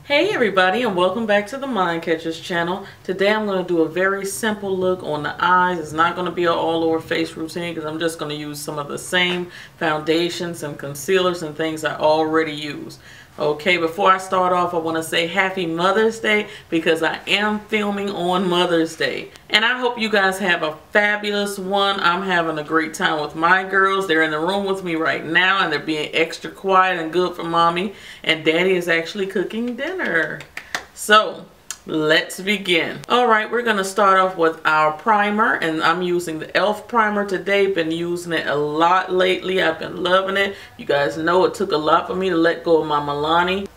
Hey everybody, and welcome back to the Mind Catchers channel. Today I'm going to do a very simple look on the eyes. It's not going to be an all over face routine because I'm just going to use some of the same foundations and concealers and things I already use. Okay, before I start off, I want to say happy Mother's Day because I am filming on Mother's Day. And I hope you guys have a fabulous one. I'm having a great time with my girls. They're in the room with me right now and they're being extra quiet and good for mommy. And daddy is actually cooking dinner. So, let's begin. Alright, we're going to start off with our primer, and I'm using the e.l.f. primer today. Been using it a lot lately. I've been loving it. You guys know it took a lot for me to let go of my Milani.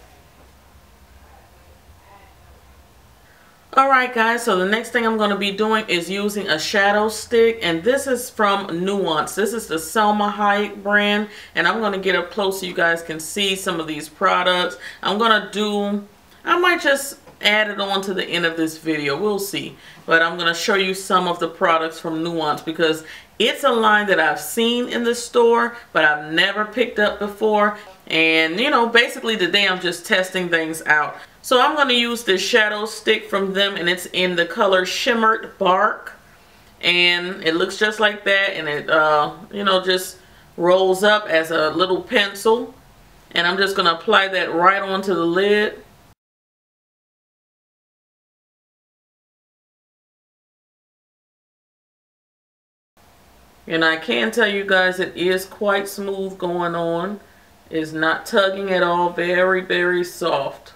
Alright guys, so the next thing I'm going to be doing is using a shadow stick, and this is from Nuance. This is the Salma Hayek brand, and I'm going to get up close so you guys can see some of these products. I might just add it on to the end of this video, we'll see, but I'm going to show you some of the products from Nuance because it's a line that I've seen in the store but I've never picked up before, and you know, basically today I'm just testing things out. So I'm going to use this shadow stick from them, and it's in the color Shimmered Bark, and it looks just like that, and it you know, just rolls up as a little pencil, and I'm just going to apply that right onto the lid. And I can tell you guys it is quite smooth going on. It's not tugging at all. Very, very soft.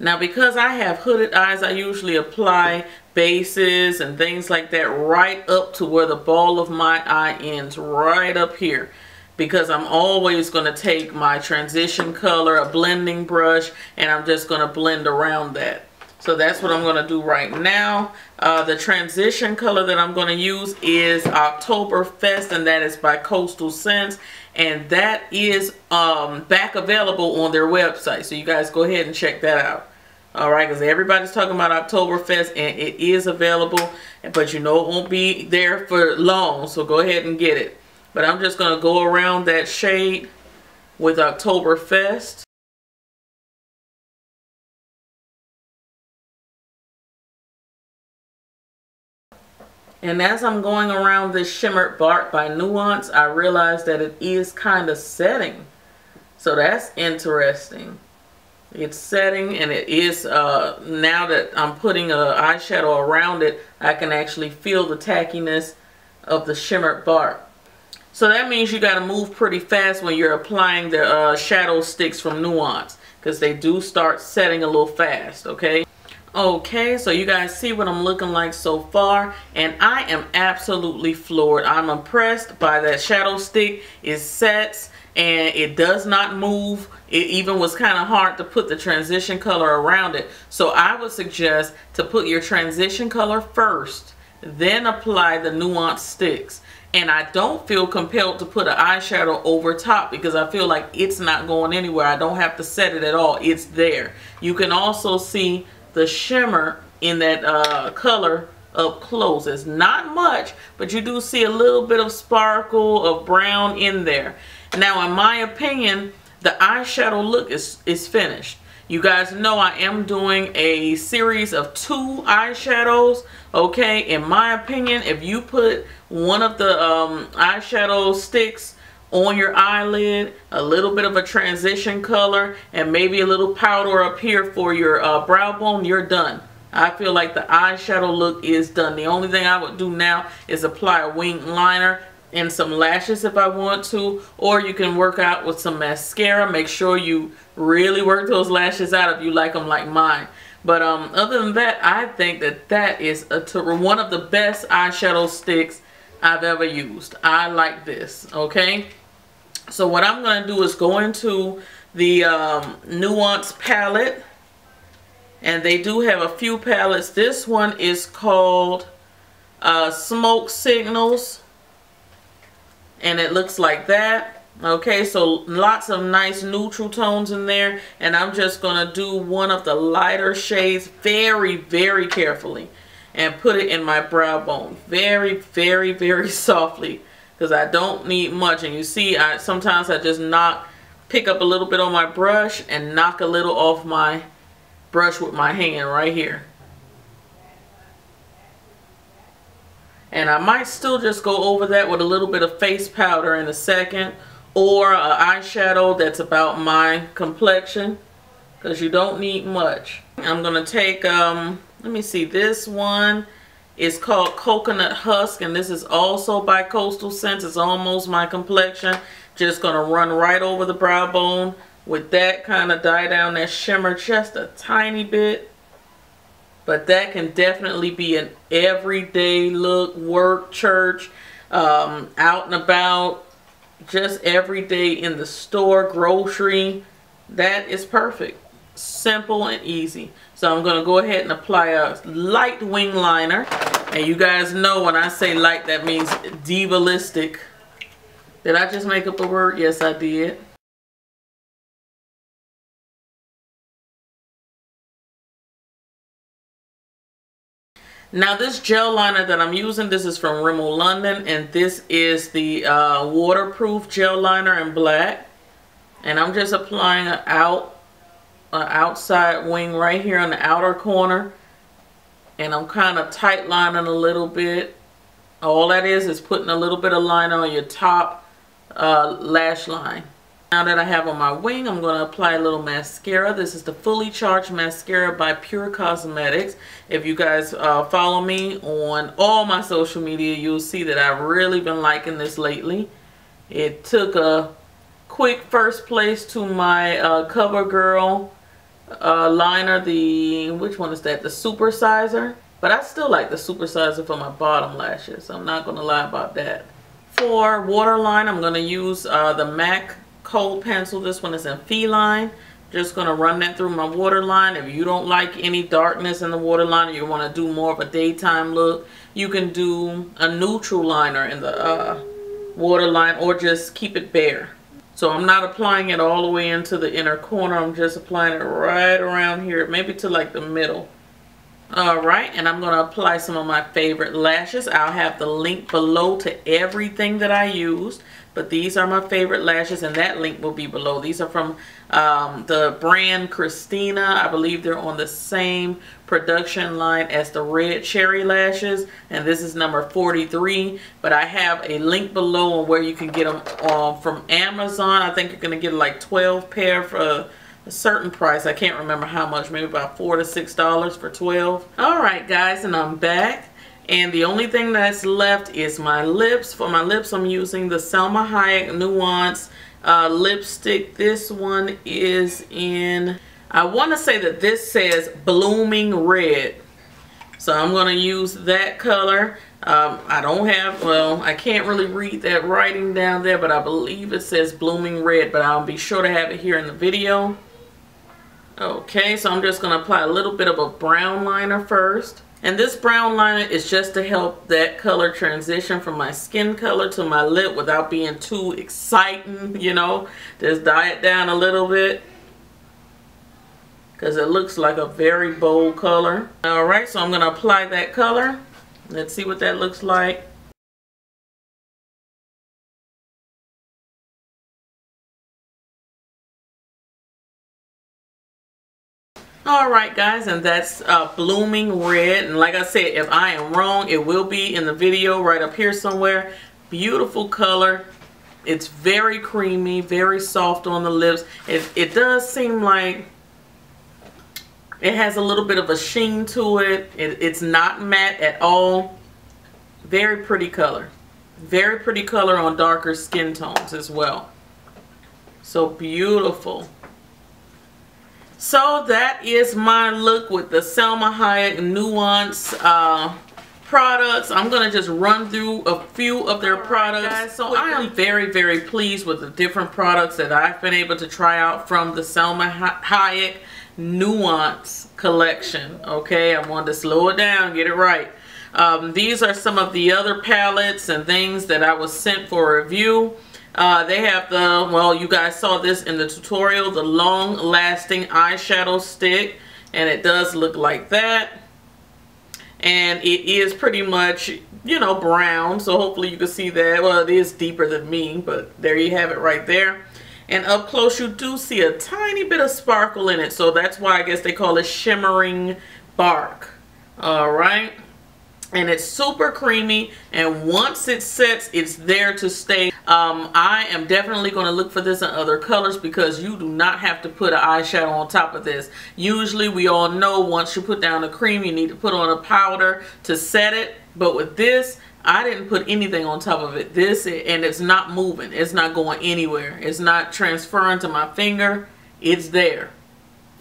Now because I have hooded eyes, I usually apply bases and things like that right up to where the ball of my eye ends. Right up here. Because I'm always going to take my transition color, a blending brush, and I'm just going to blend around that. So that's what I'm going to do right now. The transition color that I'm going to use is Oktoberfest, and that is by Coastal Scents. And that is back available on their website. So you guys go ahead and check that out. Alright, because everybody's talking about Oktoberfest, and it is available. But you know it won't be there for long, so go ahead and get it. But I'm just going to go around that shade with Oktoberfest. And as I'm going around this Shimmered Bark by Nuance, I realized that it is kind of setting. So that's interesting. It's setting, and it is, now that I'm putting an eyeshadow around it, I can actually feel the tackiness of the Shimmered Bark. So that means you got to move pretty fast when you're applying the shadow sticks from Nuance, because they do start setting a little fast, okay? Okay, so you guys see what I'm looking like so far, and I am absolutely floored. I'm impressed by that shadow stick. It sets and it does not move. It even was kind of hard to put the transition color around it. So I would suggest to put your transition color first, then apply the Nuance sticks. And I don't feel compelled to put an eyeshadow over top because I feel like it's not going anywhere. I don't have to set it at all. It's there. You can also see the shimmer in that color up close. It's not much, but you do see a little bit of sparkle of brown in there. Now in my opinion, the eyeshadow look is finished. You guys know I am doing a series of 2 eyeshadows. Okay, in my opinion, if you put one of the eyeshadow sticks on your eyelid, a little bit of a transition color, and maybe a little powder up here for your brow bone, you're done. I feel like the eyeshadow look is done. The only thing I would do now is apply a wing liner and some lashes if I want to, or you can work out with some mascara. Make sure you really work those lashes out if you like them like mine. But other than that, I think that that is one of the best eyeshadow sticks I've ever used. I like this, okay? So what I'm going to do is go into the Nuance palette, and they do have a few palettes. This one is called Smoke Signals, and it looks like that. Okay, so lots of nice neutral tones in there, and I'm just going to do one of the lighter shades very, very carefully and put it in my brow bone very, very, very softly, because I don't need much. And you see, sometimes I just pick up a little bit on my brush and knock a little off my brush with my hand right here. And I might still just go over that with a little bit of face powder in a second, or an eyeshadow that's about my complexion, because you don't need much. I'm going to take, let me see, this one is called Coconut Husk, and this is also by Coastal Scents. It's almost my complexion. Just going to run right over the brow bone with that, kind of dye down that shimmer just a tiny bit. But that can definitely be an everyday look, work, church, out and about, just every day in the store, grocery. That is perfect. Simple and easy. So I'm going to go ahead and apply a light wing liner. And you guys know when I say light, that means divalistic. Did I just make up a word? Yes, I did. Now this gel liner that I'm using, this is from Rimmel London, and this is the waterproof gel liner in black. And I'm just applying an outside wing right here on the outer corner, and I'm kind of tight lining a little bit. All that is putting a little bit of liner on your top lash line. Now that I have on my wing, I'm going to apply a little mascara. This is the Fully Charged Mascara by Pure Cosmetics. If you guys follow me on all my social media, you'll see that I've really been liking this lately. It took a quick first place to my CoverGirl liner, which one is that? The Super Sizer. But I still like the Super Sizer for my bottom lashes. I'm not going to lie about that. For waterline, I'm going to use the MAC Cold Pencil. This one is in Feline. Just going to run that through my waterline. If you don't like any darkness in the waterline, or you want to do more of a daytime look, you can do a neutral liner in the waterline, or just keep it bare. So I'm not applying it all the way into the inner corner. I'm just applying it right around here, maybe to like the middle. Alright, and I'm going to apply some of my favorite lashes. I'll have the link below to everything that I used, but these are my favorite lashes, and that link will be below. These are from the brand Christina. I believe they're on the same production line as the Red Cherry lashes, and this is number 43. But I have a link below on where you can get them from Amazon. I think you're going to get like 12 pair for a certain price. I can't remember how much, maybe about $4 to $6 for 12. Alright guys, and I'm back, and the only thing that's left is my lips. For my lips, I'm using the Salma Hayek Nuance lipstick. This one is in, I want to say that this says Blooming Red, so I'm going to use that color. I don't have, well, I can't really read that writing down there, but I believe it says Blooming Red, but I'll be sure to have it here in the video. Okay, so I'm just going to apply a little bit of a brown liner first. And this brown liner is just to help that color transition from my skin color to my lip without being too exciting, you know. Just dye it down a little bit, because it looks like a very bold color. Alright, so I'm going to apply that color. Let's see what that looks like. Alright guys, and that's Blooming Red. And like I said, if I am wrong, it will be in the video right up here somewhere. Beautiful color. It's very creamy, very soft on the lips. It does seem like it has a little bit of a sheen to it. It's not matte at all. Very pretty color. Very pretty color on darker skin tones as well. So beautiful. So that is my look with the Salma Hayek Nuance products. I'm going to just run through a few of their products. Guys, so I am very, very pleased with the different products that I've been able to try out from the Salma Hayek Nuance collection. Okay, I wanted to slow it down, get it right. These are some of the other palettes and things that I was sent for review. They have the, well, you guys saw this in the tutorial, the long lasting eyeshadow stick, and it does look like that. And it is pretty much, you know, brown, so hopefully you can see that. Well, it is deeper than me, but there you have it right there. And up close you do see a tiny bit of sparkle in it. So that's why I guess they call it shimmering bark. Alright. And it's super creamy, and once it sets, it's there to stay. I am definitely going to look for this in other colors, because you do not have to put an eyeshadow on top of this. Usually we all know once you put down a cream, you need to put on a powder to set it. But with this, I didn't put anything on top of it. And it's not moving. It's not going anywhere. It's not transferring to my finger. It's there.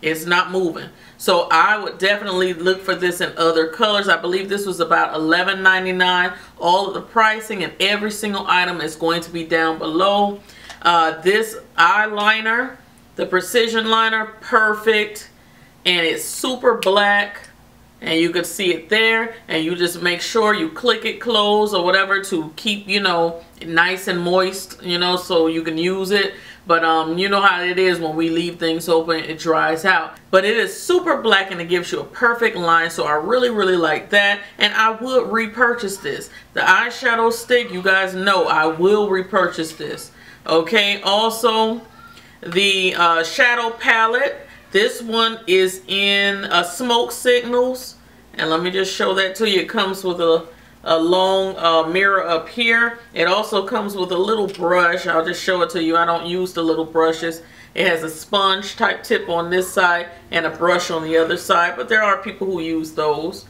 It's not moving. So I would definitely look for this in other colors. I believe this was about $11.99. All of the pricing and every single item is going to be down below. This eyeliner, the precision liner, perfect. And it's super black. And you can see it there. And you just make sure you click it close or whatever to keep, you know, nice and moist, you know, so you can use it. But you know how it is when we leave things open, it dries out. But it is super black and it gives you a perfect line. So I really, really like that. And I would repurchase this. The eyeshadow stick, you guys know I will repurchase this. Okay, also the shadow palette. This one is in Smoke Signals. And let me just show that to you. It comes with a long mirror up here. It also comes with a little brush. I'll just show it to you. I don't use the little brushes. It has a sponge type tip on this side and a brush on the other side, but there are people who use those.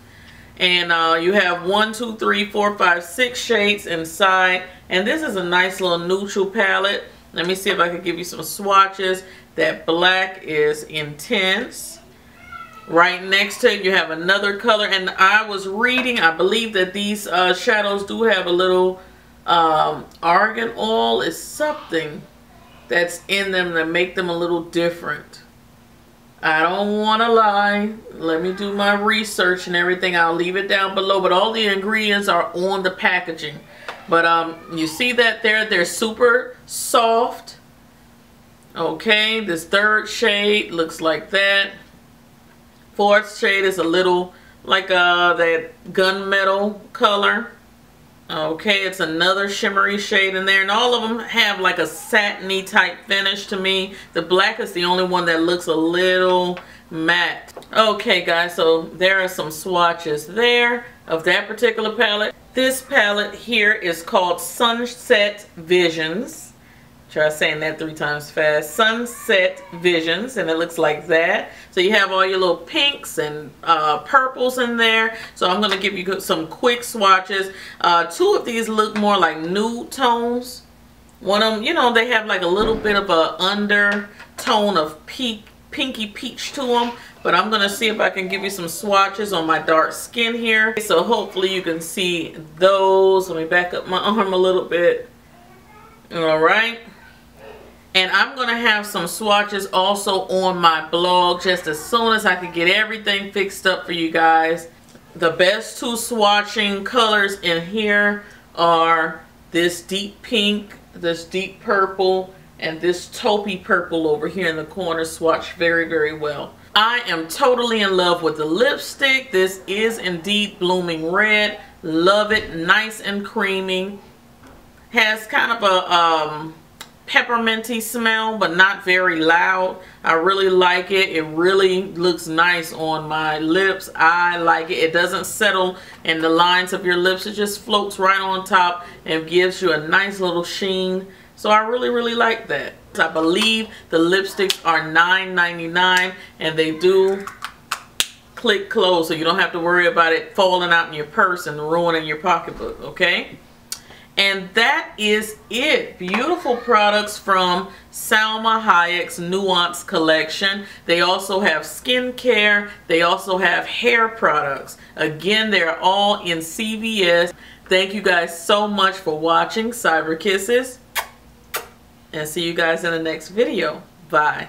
And you have 1, 2, 3, 4, 5, 6 shades inside. And this is a nice little neutral palette. Let me see if I can give you some swatches. That black is intense. Right next to it you have another color, and I was reading, I believe that these shadows do have a little argan oil is something that's in them that make them a little different. I don't want to lie. Let me do my research and everything. I'll leave it down below, but all the ingredients are on the packaging. But you see that there, they're super soft. Okay, this third shade looks like that. Fourth shade is a little like that gunmetal color. Okay, it's another shimmery shade in there, and all of them have like a satiny type finish to me. The black is the only one that looks a little matte. Okay guys, so there are some swatches there of that particular palette. This palette here is called Sunset Visions. Try saying that 3 times fast. Sunset Visions, and it looks like that. So you have all your little pinks and purples in there. So I'm going to give you some quick swatches. 2 of these look more like nude tones. One of them, you know, they have like a little bit of a undertone of pinky peach to them. But I'm going to see if I can give you some swatches on my dark skin here. So hopefully you can see those. Let me back up my arm a little bit. Alright. And I'm going to have some swatches also on my blog just as soon as I can get everything fixed up for you guys. The best 2 swatching colors in here are this deep pink, this deep purple, and this taupey purple over here in the corner. Swatch very, very well. I am totally in love with the lipstick. This is indeed Blooming Red. Love it. Nice and creamy. Has kind of a pepperminty smell, but not very loud. I really like it. It really looks nice on my lips. I like it. It doesn't settle in the lines of your lips. It just floats right on top and gives you a nice little sheen. So I really, really like that. I believe the lipsticks are $9.99, and they do click close, so you don't have to worry about it falling out in your purse and ruining your pocketbook, okay? And that is it. Beautiful products from Salma Hayek's Nuance collection. They also have skincare. They also have hair products. Again, they're all in CVS. Thank you guys so much for watching. Cyber kisses. And see you guys in the next video. Bye.